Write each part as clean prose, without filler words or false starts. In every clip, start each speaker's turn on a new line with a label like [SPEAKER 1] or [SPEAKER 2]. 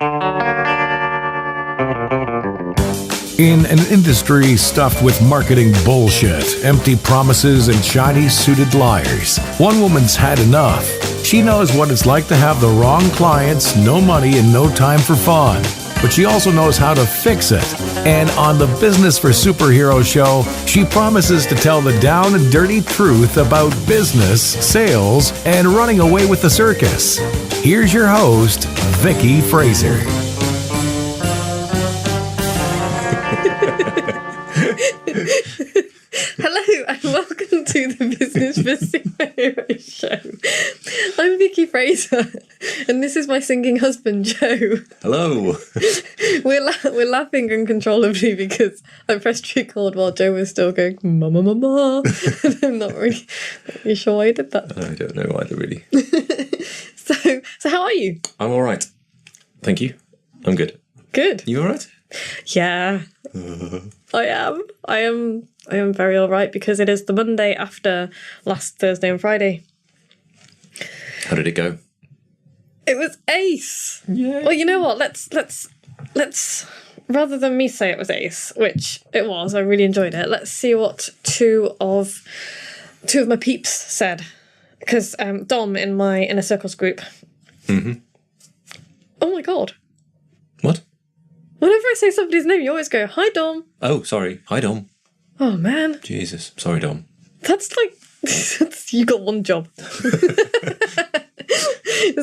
[SPEAKER 1] In an industry stuffed with marketing bullshit, empty promises, and shiny-suited liars, one woman's had enough. She knows what it's like to have the wrong clients, no money, and no time for fun. But she also knows how to fix it. And on the Business for Superheroes show, she promises to tell the down and dirty truth about business, sales, and running away with the circus. Here's your host, Vicky Fraser.
[SPEAKER 2] Hello and welcome to the Business for Superheroes show. I'm Vicky Fraser and this is my singing husband Joe.
[SPEAKER 3] Hello.
[SPEAKER 2] We're laughing uncontrollably because I pressed record while Joe was still going mama mama. I'm not really sure why I did that.
[SPEAKER 3] I don't know either really.
[SPEAKER 2] So how are you?
[SPEAKER 3] I'm all right. Thank you. I'm good.
[SPEAKER 2] Good.
[SPEAKER 3] You all right?
[SPEAKER 2] Yeah. I am very all right because it is the Monday after last Thursday and Friday.
[SPEAKER 3] How did it go?
[SPEAKER 2] It was ace.
[SPEAKER 3] Yeah.
[SPEAKER 2] Well, you know what? Let's rather than me say it was ace, which it was, I really enjoyed it. Let's see what two of my peeps said, because Dom in my Inner Circles group.
[SPEAKER 3] Mm-hmm.
[SPEAKER 2] Oh my god.
[SPEAKER 3] What?
[SPEAKER 2] Whenever I say somebody's name, you always go, "Hi, Dom."
[SPEAKER 3] Oh, sorry. Hi, Dom.
[SPEAKER 2] Oh man.
[SPEAKER 3] Jesus. Sorry, Dom.
[SPEAKER 2] That's like you got one job.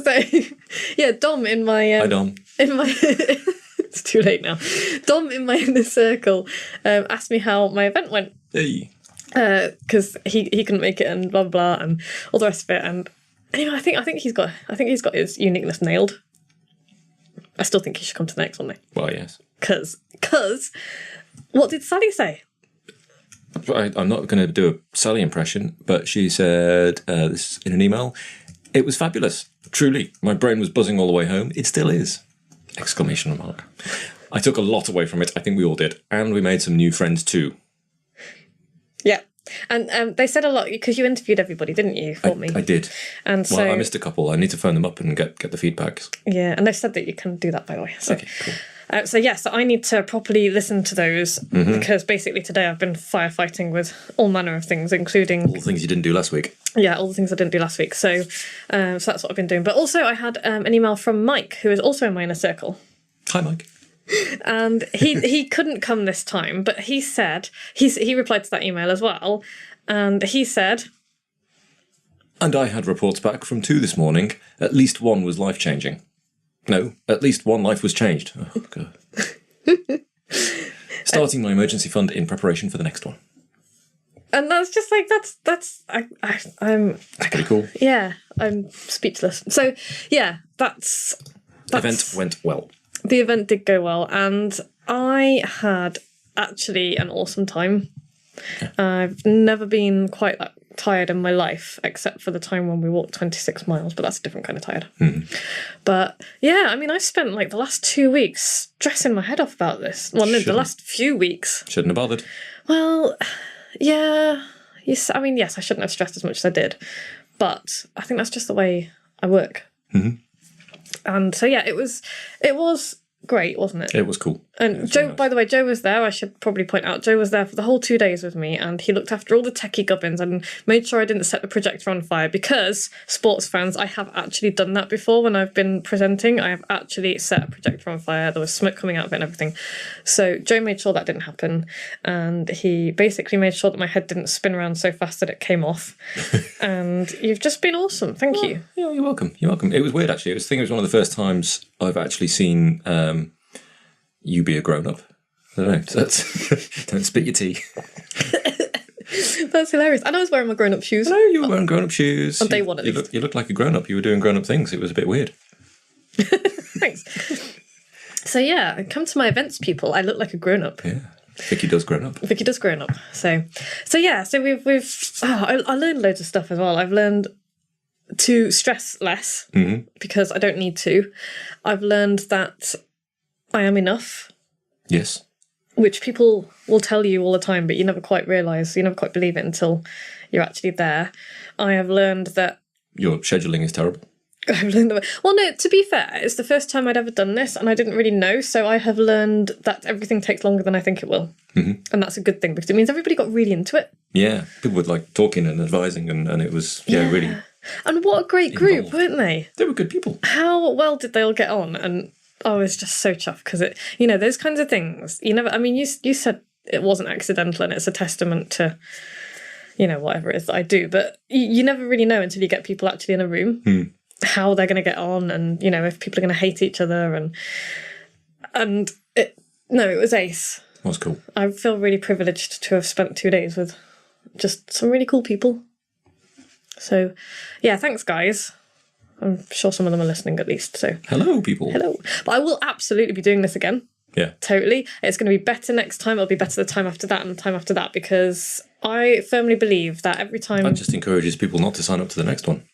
[SPEAKER 2] So, yeah, Dom in my
[SPEAKER 3] Hi, Dom.
[SPEAKER 2] in my it's too late now. Dom in my Inner Circle asked me how my event went.
[SPEAKER 3] Hey.
[SPEAKER 2] Because he couldn't make it and blah blah blah and all the rest of it, and anyway, I think he's got his uniqueness nailed. I still think he should come to the next one though.
[SPEAKER 3] Well, yes.
[SPEAKER 2] Because what did Sally say?
[SPEAKER 3] I'm not going to do a Sally impression, but she said this in an email. It was fabulous. Truly. My brain was buzzing all the way home. It still is. Exclamation mark. I took a lot away from it. I think we all did. And we made some new friends too.
[SPEAKER 2] Yeah. And they said a lot because you interviewed everybody, didn't you, for me?
[SPEAKER 3] I did.
[SPEAKER 2] And so,
[SPEAKER 3] well, I missed a couple. I need to phone them up and get the feedback.
[SPEAKER 2] Yeah, and they said that you can do that, by the way. So,
[SPEAKER 3] okay, cool.
[SPEAKER 2] So I need to properly listen to those because basically today I've been firefighting with all manner of things, including
[SPEAKER 3] all the things you didn't do last week.
[SPEAKER 2] Yeah, all the things I didn't do last week. So that's what I've been doing. But also I had an email from Mike, who is also in my Inner Circle.
[SPEAKER 3] Hi, Mike.
[SPEAKER 2] And he couldn't come this time, but he said he replied to that email as well, and he said.
[SPEAKER 3] And I had reports back from 2 this morning. At least one was life-changing. No, at least one life was changed. Oh, God. Starting my emergency fund in preparation for the next one.
[SPEAKER 2] And that's just like, I'm
[SPEAKER 3] pretty cool.
[SPEAKER 2] Yeah, I'm speechless. So, yeah, that's
[SPEAKER 3] Event went well.
[SPEAKER 2] The event did go well, and I had actually an awesome time. Yeah. I've never been quite that tired in my life, except for the time when we walked 26 miles, but that's a different kind of tired. But yeah, I mean, I spent like the last 2 weeks stressing my head off about this. Well, no, the last few weeks.
[SPEAKER 3] Shouldn't have bothered.
[SPEAKER 2] Well, yeah. Yes, I mean, yes, I shouldn't have stressed as much as I did, but I think that's just the way I work.
[SPEAKER 3] Mm-hmm.
[SPEAKER 2] And so, yeah, it was great, wasn't it?
[SPEAKER 3] It was cool.
[SPEAKER 2] And Joe, nice. By the way, Joe was there. I should probably point out, Joe was there for the whole 2 days with me, and he looked after all the techie gubbins and made sure I didn't set the projector on fire because, sports fans, I have actually done that before when I've been presenting. I have actually set a projector on fire. There was smoke coming out of it and everything. So Joe made sure that didn't happen, and he basically made sure that my head didn't spin around so fast that it came off. And you've just been awesome. Thank you.
[SPEAKER 3] Yeah, you're welcome. You're welcome. It was weird, actually. I think it was one of the first times I've actually seen you be a grown-up. I don't know. Don't spit your tea.
[SPEAKER 2] That's hilarious. And I was wearing my grown-up shoes.
[SPEAKER 3] No, you were wearing grown-up shoes.
[SPEAKER 2] On day one, at least.
[SPEAKER 3] You looked like a grown-up. You were doing grown-up things. It was a bit weird.
[SPEAKER 2] Thanks. So yeah, come to my events, people. I look like a grown-up.
[SPEAKER 3] Yeah. Vicky does grown up.
[SPEAKER 2] Vicky does grown up. So yeah. So I learned loads of stuff as well. I've learned to stress less because I don't need to. I've learned that I am enough.
[SPEAKER 3] Yes.
[SPEAKER 2] Which people will tell you all the time, but you never quite realise, you never quite believe it until you're actually there. I have learned that...
[SPEAKER 3] Your scheduling is terrible.
[SPEAKER 2] I've learned well, no, to be fair, it's the first time I'd ever done this and I didn't really know, so I have learned that everything takes longer than I think it will. Mm-hmm. And that's a good thing because it means everybody got really into it.
[SPEAKER 3] Yeah, people were like talking and advising and it was, really...
[SPEAKER 2] And what a great group, weren't they?
[SPEAKER 3] They were good people.
[SPEAKER 2] How well did they all get on? And I was just so chuffed because those kinds of things, you said it wasn't accidental and it's a testament to, whatever it is that I do, but you never really know until you get people actually in a room how they're going to get on and, if people are going to hate each other and it was ace.
[SPEAKER 3] That was cool.
[SPEAKER 2] I feel really privileged to have spent 2 days with just some really cool people. So, yeah, thanks, guys. I'm sure some of them are listening at least. So,
[SPEAKER 3] hello, people.
[SPEAKER 2] Hello. But I will absolutely be doing this again.
[SPEAKER 3] Yeah.
[SPEAKER 2] Totally. It's going to be better next time. It'll be better the time after that and the time after that because I firmly believe that every time...
[SPEAKER 3] That just encourages people not to sign up to the next one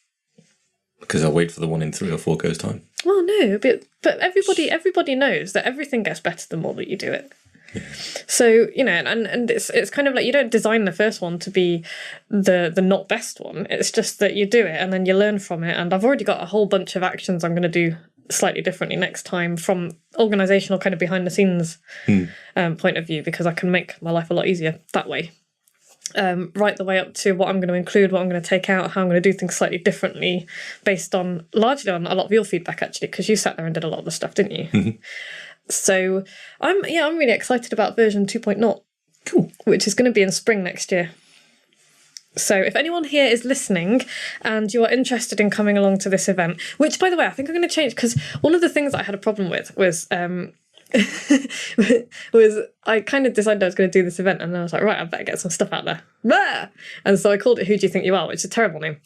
[SPEAKER 3] because they'll wait for the one in 3 or 4 goes time.
[SPEAKER 2] Well, no, but everybody knows that everything gets better the more that you do it. Yeah. So, and it's kind of like you don't design the first one to be the not best one. It's just that you do it and then you learn from it. And I've already got a whole bunch of actions I'm going to do slightly differently next time from organisational kind of behind the scenes point of view because I can make my life a lot easier that way. Right the way up to what I'm going to include, what I'm going to take out, how I'm going to do things slightly differently based on largely on a lot of your feedback actually because you sat there and did a lot of the stuff, didn't you? Mm-hmm. So I'm really excited about version 2.0.
[SPEAKER 3] Cool.
[SPEAKER 2] Which is going to be in spring next year. So if anyone here is listening and you are interested in coming along to this event, which by the way, I think I'm going to change because one of the things that I had a problem with was was I kind of decided I was going to do this event and I was like, right, I better get some stuff out there. Bah! And so I called it Who Do You Think You Are, which is a terrible name.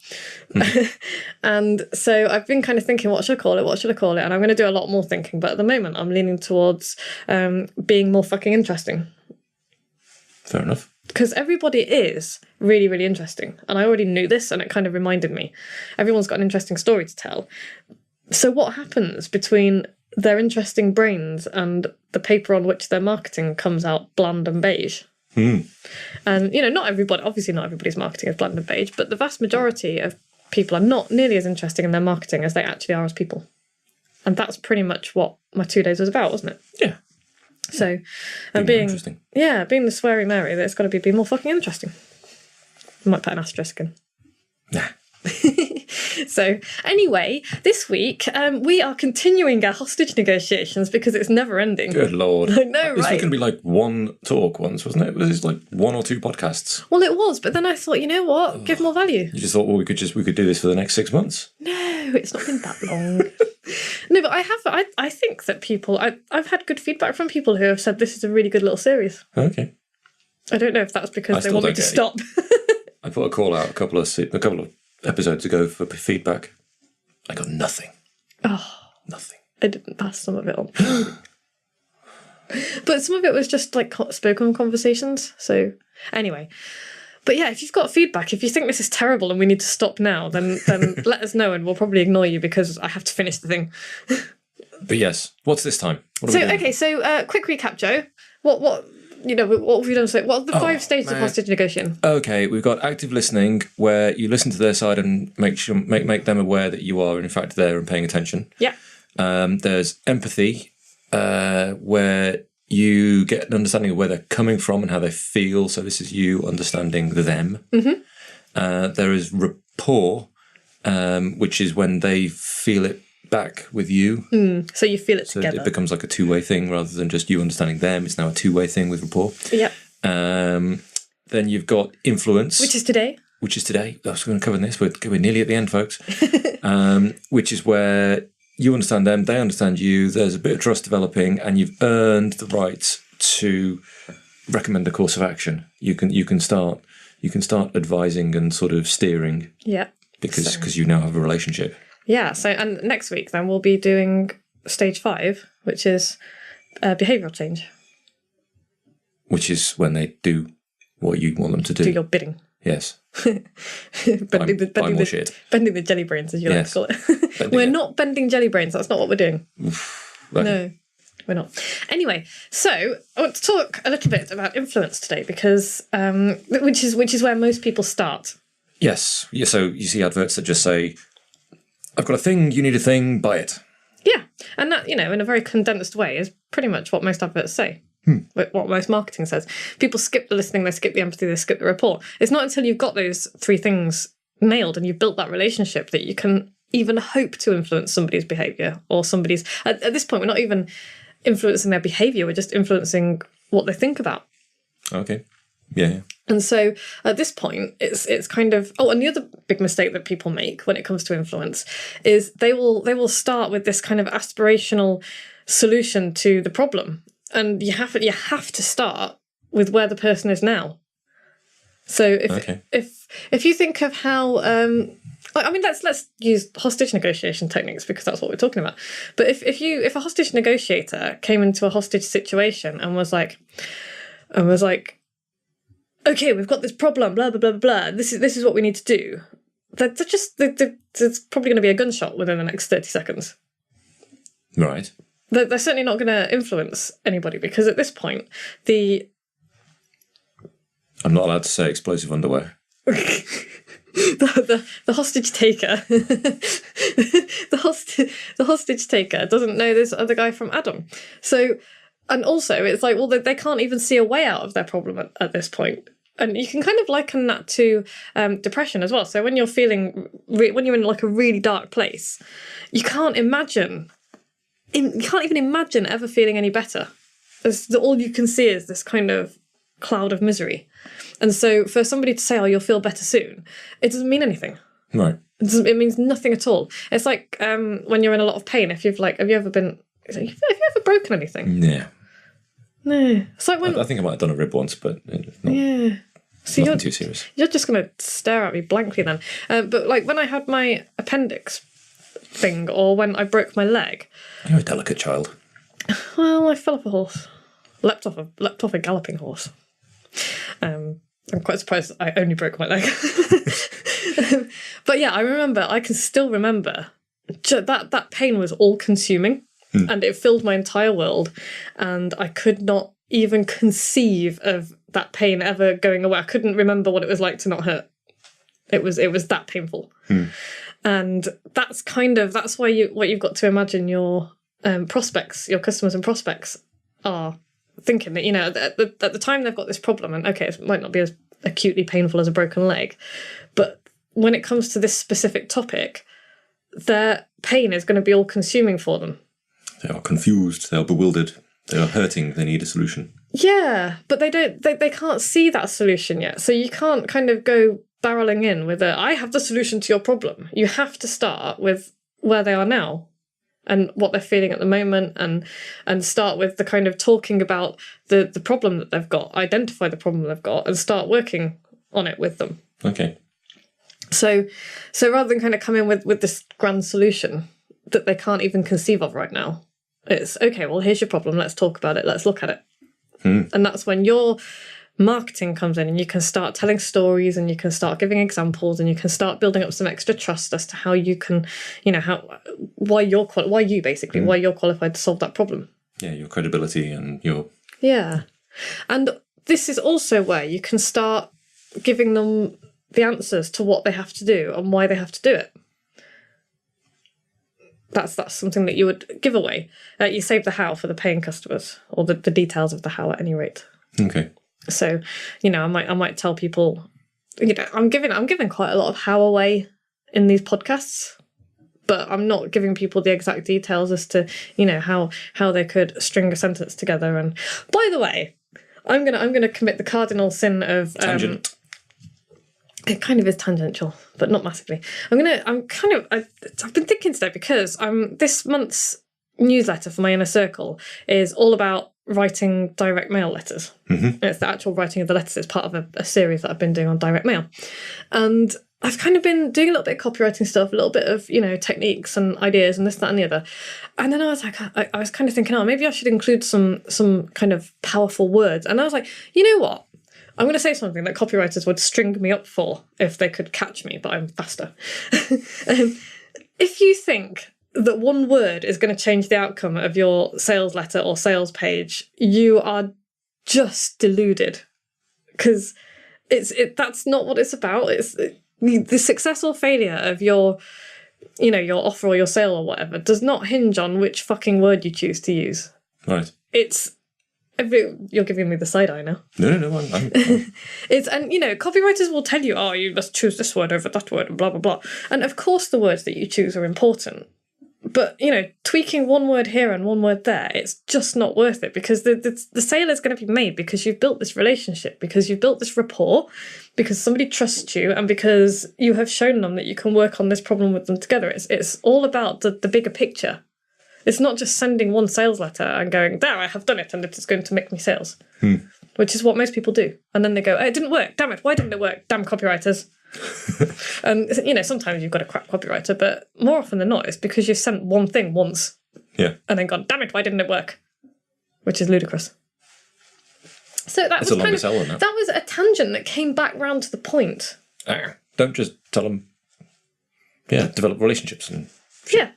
[SPEAKER 2] And so I've been kind of thinking, what should I call it? And I'm going to do a lot more thinking. But at the moment, I'm leaning towards being more fucking interesting.
[SPEAKER 3] Fair enough.
[SPEAKER 2] Because everybody is really, really interesting. And I already knew this and it kind of reminded me. Everyone's got an interesting story to tell. So what happens between their interesting brains and the paper on which they're marketing comes out bland and beige? And, not everybody's marketing is bland and beige, but the vast majority of people are not nearly as interesting in their marketing as they actually are as people. And that's pretty much what my 2 days was about, wasn't it?
[SPEAKER 3] Yeah.
[SPEAKER 2] So, and being the sweary Mary, that's got to be more fucking interesting. I might put an asterisk in.
[SPEAKER 3] Nah.
[SPEAKER 2] So, anyway, this week we are continuing our hostage negotiations because it's never ending.
[SPEAKER 3] Good Lord.
[SPEAKER 2] I know, right?
[SPEAKER 3] This was going to be like one talk once, wasn't it? This is like 1 or 2 podcasts.
[SPEAKER 2] Well, it was, but then I thought, you know what? Give more value.
[SPEAKER 3] You just thought, well, we could do this for the next 6 months.
[SPEAKER 2] No, it's not been that long. No, but I think that people, I've had good feedback from people who have said this is a really good little series.
[SPEAKER 3] Okay.
[SPEAKER 2] I don't know if that's because they want me to stop.
[SPEAKER 3] I put a call out a couple of episodes ago for feedback. I got nothing.
[SPEAKER 2] Oh.
[SPEAKER 3] Nothing.
[SPEAKER 2] I didn't pass some of it on. But some of it was just like spoken conversations. So anyway. But yeah, if you've got feedback, if you think this is terrible and we need to stop now, then let us know and we'll probably ignore you because I have to finish the thing.
[SPEAKER 3] But yes, what's this time?
[SPEAKER 2] So quick recap, Joe. What have we done? So what are the 5 stages of hostage negotiation?
[SPEAKER 3] Okay, we've got active listening, where you listen to their side and make them aware that you are in fact there and paying attention.
[SPEAKER 2] Yeah.
[SPEAKER 3] There's empathy, where you get an understanding of where they're coming from and how they feel. So this is you understanding them. Mm-hmm. There is rapport, which is when they feel it back with you.
[SPEAKER 2] So you feel it together.
[SPEAKER 3] It becomes like a 2-way thing rather than just you understanding them. It's now a 2-way thing with rapport.
[SPEAKER 2] Yep.
[SPEAKER 3] Then you've got influence.
[SPEAKER 2] Which is today.
[SPEAKER 3] I was going to cover this. We're nearly at the end, folks. Which is where you understand them, they understand you, there's a bit of trust developing, and you've earned the right to recommend a course of action. You can start advising and sort of steering.
[SPEAKER 2] Yeah.
[SPEAKER 3] Because you now have a relationship.
[SPEAKER 2] Yeah, so and next week then we'll be doing stage 5, which is behavioural change.
[SPEAKER 3] Which is when they do what you want them to do.
[SPEAKER 2] Do your bidding.
[SPEAKER 3] Yes.
[SPEAKER 2] Bending the jelly brains, as you like to call it. We're not bending jelly brains, that's not what we're doing.
[SPEAKER 3] Right.
[SPEAKER 2] No, we're not. Anyway, so I want to talk a little bit about influence today because which is where most people start.
[SPEAKER 3] Yes. Yeah, so you see adverts that just say I've got a thing, you need a thing, buy it.
[SPEAKER 2] Yeah. And that, in a very condensed way is pretty much what most adverts say. What most marketing says. People skip the listening, they skip the empathy, they skip the rapport. It's not until you've got those three things nailed and you've built that relationship that you can even hope to influence somebody's behaviour or somebody's... At this point, we're not even influencing their behaviour, we're just influencing what they think about.
[SPEAKER 3] Okay. Yeah.
[SPEAKER 2] And so at this point, it's kind of... Oh, and the other big mistake that people make when it comes to influence is they will start with this kind of aspirational solution to the problem. And you have to start with where the person is now. So if you think of how let's use hostage negotiation techniques because that's what we're talking about. But if a hostage negotiator came into a hostage situation and was like, okay, we've got this problem, blah blah blah blah. This is what we need to do. There's probably going to be a gunshot within the next 30 seconds.
[SPEAKER 3] Right.
[SPEAKER 2] They're certainly not going to influence anybody because at this point,
[SPEAKER 3] I'm not allowed to say explosive underwear.
[SPEAKER 2] the hostage taker, the hostage taker doesn't know this other guy from Adam. So, and also it's like, well, they can't even see a way out of their problem at this point. And you can kind of liken that to depression as well. So when you're feeling, when you're in like a really dark place, you can't even imagine ever feeling any better. All you can see is this kind of cloud of misery. And so for somebody to say, oh, you'll feel better soon, it doesn't mean anything.
[SPEAKER 3] Right.
[SPEAKER 2] It means nothing at all. It's like when you're in a lot of pain, have you ever broken anything?
[SPEAKER 3] Yeah.
[SPEAKER 2] No. It's like when...
[SPEAKER 3] I think I might have done a rib once, but not,
[SPEAKER 2] yeah. So
[SPEAKER 3] nothing too serious.
[SPEAKER 2] You're just going to stare at me blankly then. But like when I had my appendix thing or when I broke my leg...
[SPEAKER 3] You're a delicate child.
[SPEAKER 2] Well, I fell off a horse. Leapt off a galloping horse. I'm quite surprised I only broke my leg. But yeah, I can still remember that pain was all-consuming and it filled my entire world and I could not even conceive of that pain ever going away. I couldn't remember what it was like to not hurt. It was that painful. And that's why what you've got to imagine your prospects, your customers and prospects are thinking that, at the time they've got this problem and okay, it might not be as acutely painful as a broken leg, but when it comes to this specific topic, their pain is going to be all consuming for them.
[SPEAKER 3] They are confused, they are bewildered, they are hurting, they need a solution.
[SPEAKER 2] Yeah, but they can't see that solution yet. So you can't kind of go barreling in with I have the solution to your problem. You have to start with where they are now and what they're feeling at the moment and start with the kind of talking about the problem that they've got, identify the problem they've got and start working on it with them.
[SPEAKER 3] Okay.
[SPEAKER 2] So rather than kind of come in with this grand solution that they can't even conceive of right now, it's, okay, well, here's your problem, let's talk about it, let's look at it. And that's when your marketing comes in and you can start telling stories and you can start giving examples and you can start building up some extra trust as to how you can, why you're qualified to solve that problem.
[SPEAKER 3] Yeah, your credibility and your...
[SPEAKER 2] Yeah. And this is also where you can start giving them the answers to what they have to do and why they have to do it. That's something that you would give away. You save the how for the paying customers, or the details of the how at any rate.
[SPEAKER 3] Okay.
[SPEAKER 2] So, I might tell people, I'm giving quite a lot of how away in these podcasts, but I'm not giving people the exact details as to, how they could string a sentence together. And by the way, I'm gonna commit the cardinal sin of
[SPEAKER 3] Tangent.
[SPEAKER 2] It kind of is tangential, but not massively. I've been thinking today because this month's newsletter for my inner circle is all about writing direct mail letters. Mm-hmm. It's the actual writing of the letters. It's part of a series that I've been doing on direct mail. And I've kind of been doing a little bit of copywriting stuff, a little bit of, techniques and ideas and this, that and the other. And then I was like, I was kind of thinking, maybe I should include some kind of powerful words. And I was like, you know what? I'm going to say something that copywriters would string me up for if they could catch me, but I'm faster. If you think that one word is going to change the outcome of your sales letter or sales page, you are just deluded. Because that's not what it's about. It's the success or failure of your your offer or your sale or whatever does not hinge on which fucking word you choose to use.
[SPEAKER 3] Right.
[SPEAKER 2] You're giving me the side eye now.
[SPEAKER 3] No, I'm
[SPEAKER 2] copywriters will tell you, oh, you must choose this word over that word, and blah, blah, blah. And of course the words that you choose are important. But, tweaking one word here and one word there, it's just not worth it, because the sale is going to be made because you've built this relationship, because you've built this rapport, because somebody trusts you, and because you have shown them that you can work on this problem with them together. It's all about the bigger picture. It's not just sending one sales letter and going, there, I have done it, and it is going to make me sales. Which is what most people do. And then they go, oh, it didn't work. Damn it. Why didn't it work? Damn copywriters. And, sometimes you've got a crap copywriter, but more often than not, it's because you've sent one thing once.
[SPEAKER 3] Yeah.
[SPEAKER 2] And then gone, damn it, why didn't it work? Which is ludicrous. So that was that was a tangent that came back round to the point.
[SPEAKER 3] Don't just tell them, develop relationships and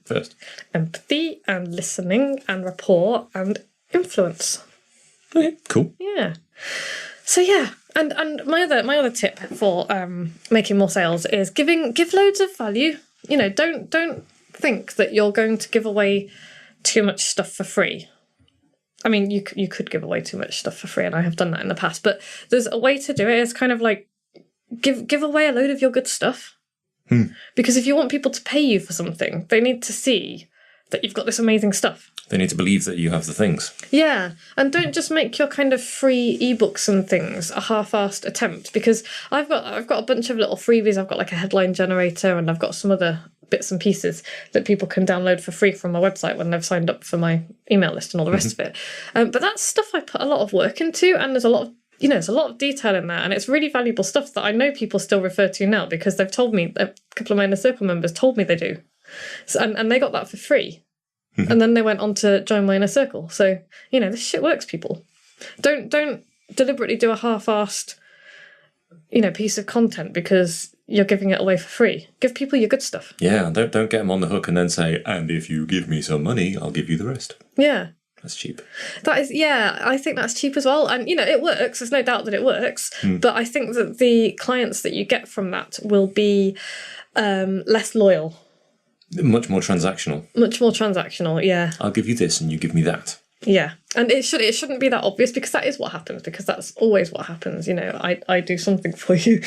[SPEAKER 3] first.
[SPEAKER 2] Empathy and listening and rapport and influence.
[SPEAKER 3] Okay, cool.
[SPEAKER 2] Yeah. So and my other tip for making more sales is give loads of value. Don't think that you're going to give away too much stuff for free. I mean, you could give away too much stuff for free, and I have done that in the past. But there's a way to do it. It's kind of like give away a load of your good stuff. Because if you want people to pay you for something, they need to see that you've got this amazing stuff.
[SPEAKER 3] They need to believe that you have the things.
[SPEAKER 2] Yeah, and don't just make your kind of free ebooks and things a half-assed attempt, because I've got a bunch of little freebies. I've got like a headline generator, and I've got some other bits and pieces that people can download for free from my website when they've signed up for my email list and all the rest of it. But that's stuff I put a lot of work into, and there's a lot of detail in there, and it's really valuable stuff that I know people still refer to now because they've told me, a couple of my Inner Circle members told me they do. So, and they got that for free. And then they went on to join my Inner Circle. So, this shit works, people. Don't deliberately do a half-assed, piece of content because you're giving it away for free. Give people your good stuff.
[SPEAKER 3] Yeah, don't get them on the hook and then say, and if you give me some money, I'll give you the rest.
[SPEAKER 2] Yeah.
[SPEAKER 3] That's cheap.
[SPEAKER 2] That is, I think that's cheap as well. And, it works. There's no doubt that it works. But I think that the clients that you get from that will be less loyal.
[SPEAKER 3] Much more transactional.
[SPEAKER 2] Much more transactional, yeah.
[SPEAKER 3] I'll give you this and you give me that.
[SPEAKER 2] Yeah. And it shouldn't be that obvious, because that is what happens, because that's always what happens. I do something for you.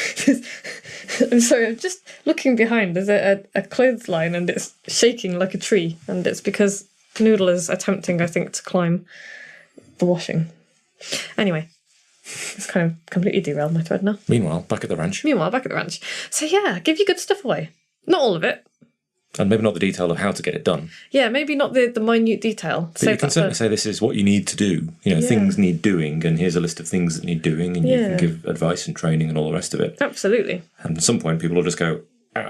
[SPEAKER 2] I'm sorry, I'm just looking behind. There's a clothesline and it's shaking like a tree. And it's because Noodle is attempting, I think, to climb the washing. Anyway, it's kind of completely derailed my thread now.
[SPEAKER 3] Meanwhile, back at the ranch.
[SPEAKER 2] So yeah, give your good stuff away. Not all of it.
[SPEAKER 3] And maybe not the detail of how to get it done.
[SPEAKER 2] Yeah, maybe not the minute detail.
[SPEAKER 3] But you can certainly say this is what you need to do. Things need doing, and here's a list of things that need doing, and you can give advice and training and all the rest of it.
[SPEAKER 2] Absolutely.
[SPEAKER 3] And at some point, people will just go,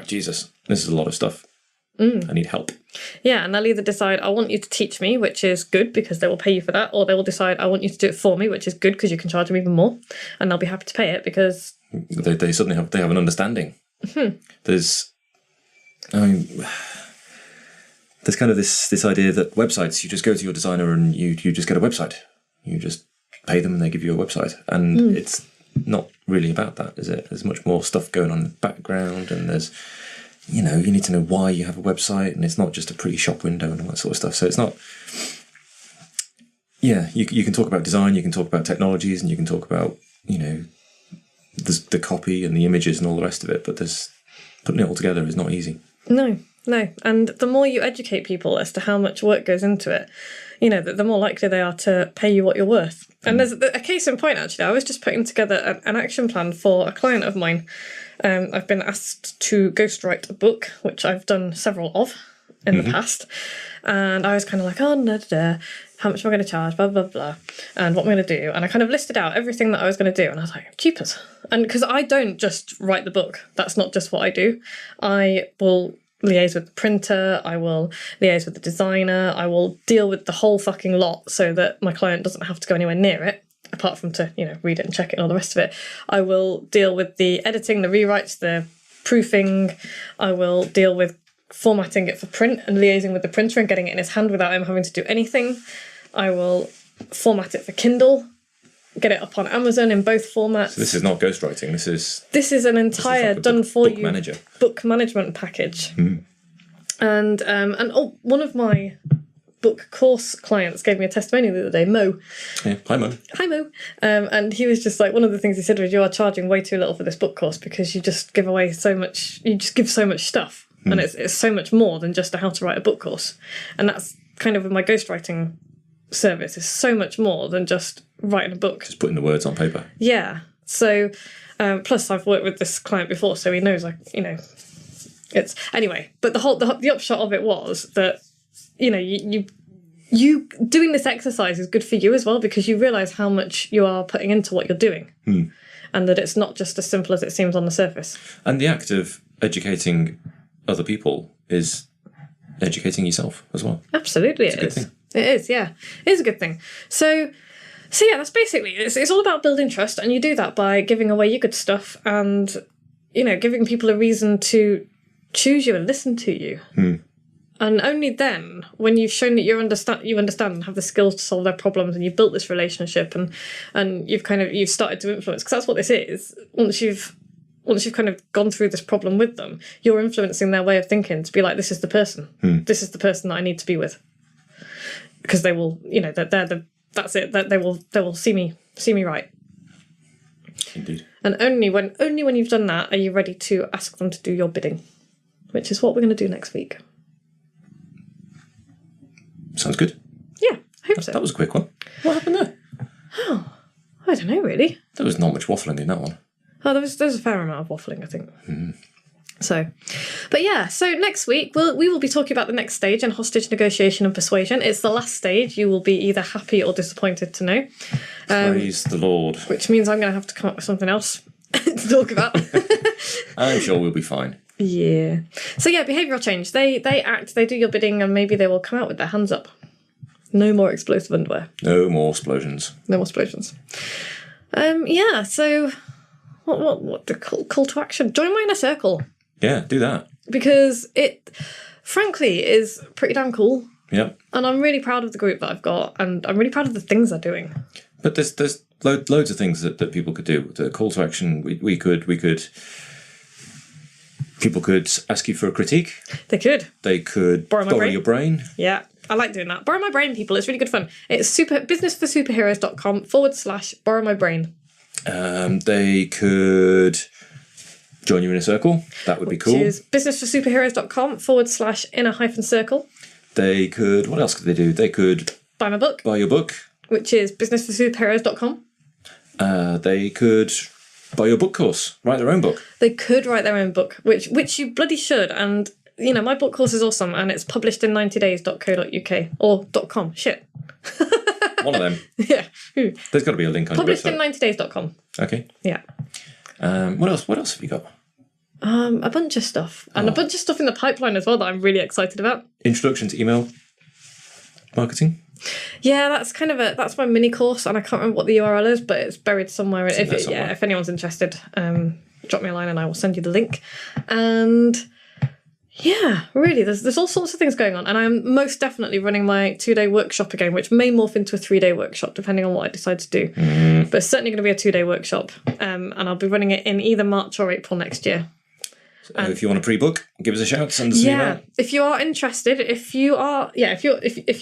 [SPEAKER 3] Jesus, this is a lot of stuff. I need help.
[SPEAKER 2] Yeah, and they'll either decide, I want you to teach me, which is good because they will pay you for that, or they will decide, I want you to do it for me, which is good because you can charge them even more, and they'll be happy to pay it because
[SPEAKER 3] they suddenly have an understanding. There's kind of this idea that websites, you just go to your designer and you just get a website. You just pay them and they give you a website. And it's not really about that, is it? There's much more stuff going on in the background, and there's, you need to know why you have a website, and it's not just a pretty shop window and all that sort of stuff. So it's not... Yeah, you can talk about design, you can talk about technologies, and you can talk about, the copy and the images and all the rest of it, but putting it all together is not easy.
[SPEAKER 2] No. And the more you educate people as to how much work goes into it, the more likely they are to pay you what you're worth. And there's a case in point, actually. I was just putting together an action plan for a client of mine. I've been asked to ghostwrite a book, which I've done several of in the past. And I was kind of like, how much am I going to charge, blah, blah, blah, and what am I going to do? And I kind of listed out everything that I was going to do. And I was like, cheapers. And because I don't just write the book. That's not just what I do. I will liaise with the printer, I will liaise with the designer, I will deal with the whole fucking lot so that my client doesn't have to go anywhere near it, apart from to, read it and check it and all the rest of it. I will deal with the editing, the rewrites, the proofing. I will deal with formatting it for print and liaising with the printer and getting it in his hand without him having to do anything. I will format it for Kindle, get it up on Amazon in both formats.
[SPEAKER 3] So this is not ghostwriting, this is
[SPEAKER 2] an entire
[SPEAKER 3] like
[SPEAKER 2] done for you
[SPEAKER 3] manager.
[SPEAKER 2] book management package. And one of my book course clients gave me a testimonial the other day, Mo.
[SPEAKER 3] Yeah. Hi, Mo.
[SPEAKER 2] Hi, Mo. And he was just like, one of the things he said was, you are charging way too little for this book course because you just give away so much, you just give so much stuff. And it's so much more than just a how to write a book course. And that's kind of with my ghostwriting service. It's so much more than just writing a book.
[SPEAKER 3] Just putting the words on paper.
[SPEAKER 2] Yeah. So, plus I've worked with this client before, so he knows, it's anyway. But the upshot of it was that, you doing this exercise is good for you as well, because you realise how much you are putting into what you're doing, and that it's not just as simple as it seems on the surface.
[SPEAKER 3] And the act of educating other people is educating yourself as well.
[SPEAKER 2] Absolutely, it is. It is, yeah. It is a good thing. So yeah, that's basically it's all about building trust, and you do that by giving away your good stuff and giving people a reason to choose you and listen to you. And only then, when you've shown that you understand and have the skills to solve their problems, and you've built this relationship, and you've started to influence, because that's what this is. Once you've kind of gone through this problem with them, you're influencing their way of thinking to be like, this is the person. This is the person that I need to be with, because they will, that's it. That they will see me right.
[SPEAKER 3] Indeed.
[SPEAKER 2] And only when you've done that are you ready to ask them to do your bidding, which is what we're going to do next week.
[SPEAKER 3] Sounds good.
[SPEAKER 2] Yeah, I hope so.
[SPEAKER 3] That was a quick one. What happened there?
[SPEAKER 2] Oh, I don't know really.
[SPEAKER 3] There was not much waffling in that one.
[SPEAKER 2] Oh, there's a fair amount of waffling, I think. So, but yeah, so next week we will be talking about the next stage in hostage negotiation and persuasion. It's the last stage. You will be either happy or disappointed to know.
[SPEAKER 3] Praise the Lord.
[SPEAKER 2] Which means I'm going to have to come up with something else to talk about.
[SPEAKER 3] I'm sure we'll be fine.
[SPEAKER 2] Yeah. So yeah, behavioural change. They act, they do your bidding, and maybe they will come out with their hands up. No more explosive underwear.
[SPEAKER 3] No more explosions.
[SPEAKER 2] No more explosions. Yeah, so what the call to action? Join my inner circle.
[SPEAKER 3] Yeah, do that.
[SPEAKER 2] Because it, frankly, is pretty damn cool.
[SPEAKER 3] Yep.
[SPEAKER 2] And I'm really proud of the group that I've got, and I'm really proud of the things they're doing.
[SPEAKER 3] But there's loads of things that people could do. The call to action, we could. People could ask you for a critique.
[SPEAKER 2] They could.
[SPEAKER 3] They could borrow your brain.
[SPEAKER 2] Yeah, I like doing that. Borrow my brain, people. It's really good fun. It's businessforsuperheroes.com/borrow my brain.
[SPEAKER 3] They could join you in a circle. That would be cool.
[SPEAKER 2] Which is businessforsuperheroes.com/inner-circle.
[SPEAKER 3] They could, what else could they do? They could
[SPEAKER 2] buy my book.
[SPEAKER 3] Buy your book.
[SPEAKER 2] Which is businessforsuperheroes.com.
[SPEAKER 3] They could buy your book course, write their own book. They
[SPEAKER 2] could write their own book, which you bloody should. And, my book course is awesome, and it's published in 90days.co.uk or .com. Shit.
[SPEAKER 3] One of them.
[SPEAKER 2] Yeah.
[SPEAKER 3] There's got to be a link on
[SPEAKER 2] published
[SPEAKER 3] your website.
[SPEAKER 2] Published in 90days.com.
[SPEAKER 3] Okay.
[SPEAKER 2] Yeah.
[SPEAKER 3] What else have you got?
[SPEAKER 2] A bunch of stuff. And a bunch of stuff in the pipeline as well that I'm really excited about. Introduction to email marketing? Yeah, that's my mini course, and I can't remember what the URL is, but it's buried somewhere. If anyone's interested, drop me a line and I will send you the link. And yeah, really, there's all sorts of things going on, and I'm most definitely running my 2-day workshop again, which may morph into a 3-day workshop depending on what I decide to do. But it's certainly going to be a 2-day workshop, and I'll be running it in either March or April next year. If you want to pre-book, give us a shout. Send us an email. If you are interested, if you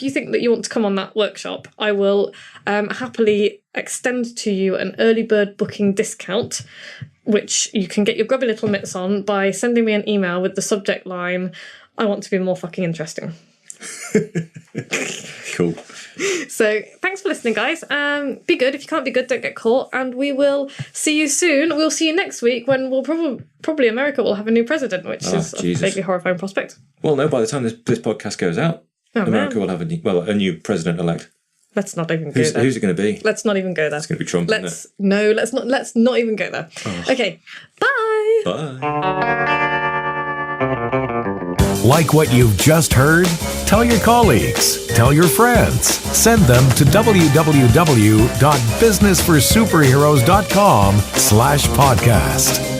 [SPEAKER 2] think that you want to come on that workshop, I will happily extend to you an early bird booking discount, which you can get your grubby little mitts on by sending me an email with the subject line, "I want to be more fucking interesting." Cool. So thanks for listening, guys. Be good. If you can't be good, don't get caught. And we will see you soon. We'll see you next week when we'll probably America will have a new president, which is a vaguely horrifying prospect. Well, no, by the time this podcast goes out, America will have a new president-elect. Let's not even go there. Who's it going to be? Let's not even go there. It's going to be Trump, isn't it? No, let's not even go there. Oh. Okay, bye. Bye.
[SPEAKER 1] Like what you've just heard? Tell your colleagues, tell your friends, send them to www.businessforsuperheroes.com/podcast.